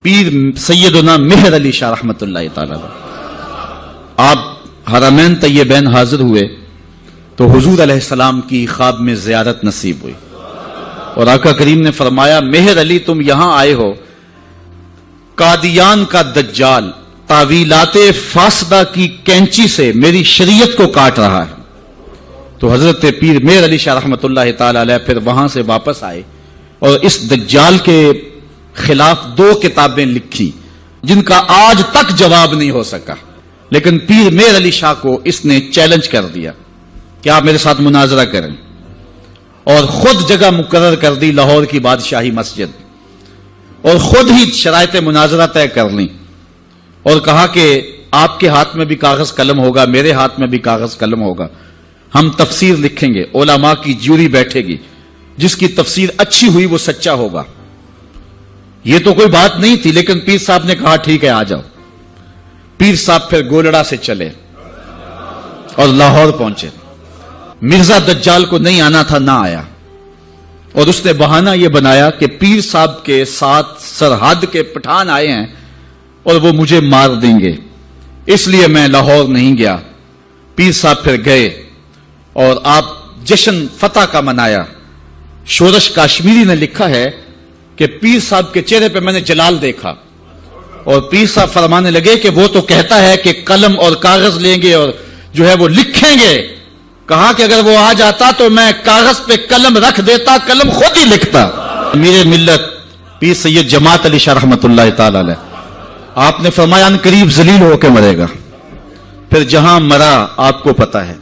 پیر سیدنا مہر علی شاہ رحمت اللہ تعالی آپ حرمین طیبین حاضر ہوئے تو حضور علیہ السلام کی خواب میں زیارت نصیب ہوئی اور آقا کریم نے فرمایا مہر علی تم یہاں آئے ہو، قادیان کا دجال تعویلات فاسدہ کی کینچی سے میری شریعت کو کاٹ رہا ہے۔ تو حضرت پیر مہر علی شاہ رحمت اللہ تعالی علیہ پھر وہاں سے واپس آئے اور اس دجال کے خلاف 2 کتابیں لکھی جن کا آج تک جواب نہیں ہو سکا، لیکن پیر مہر علی شاہ کو اس نے چیلنج کر دیا کہ آپ میرے ساتھ مناظرہ کریں، اور خود جگہ مقرر کر دی لاہور کی بادشاہی مسجد، اور خود ہی شرائط مناظرہ طے کر لیں اور کہا کہ آپ کے ہاتھ میں بھی کاغذ قلم ہوگا، میرے ہاتھ میں بھی کاغذ قلم ہوگا، ہم تفسیر لکھیں گے، علماء کی جیوری بیٹھے گی، جس کی تفسیر اچھی ہوئی وہ سچا ہوگا۔ یہ تو کوئی بات نہیں تھی، لیکن پیر صاحب نے کہا ٹھیک ہے آ جاؤ۔ پیر صاحب پھر گولڑا سے چلے اور لاہور پہنچے۔ مرزا دجال کو نہیں آنا تھا، نہ آیا، اور اس نے بہانہ یہ بنایا کہ پیر صاحب کے ساتھ سرحد کے پٹھان آئے ہیں اور وہ مجھے مار دیں گے، اس لیے میں لاہور نہیں گیا۔ پیر صاحب پھر گئے اور آپ جشن فتح کا منایا۔ شورش کاشمیری نے لکھا ہے کہ پیر صاحب کے چہرے پہ میں نے جلال دیکھا، اور پیر صاحب فرمانے لگے کہ وہ تو کہتا ہے کہ قلم اور کاغذ لیں گے اور جو ہے وہ لکھیں گے، کہا کہ اگر وہ آ جاتا تو میں کاغذ پہ قلم رکھ دیتا، قلم خود ہی لکھتا۔ میرے ملت پیر سید جماعت علی شاہ رحمت اللہ تعالی علیہ، آپ نے فرمایا ان قریب ذلیل ہو کے مرے گا، پھر جہاں مرا آپ کو پتا ہے۔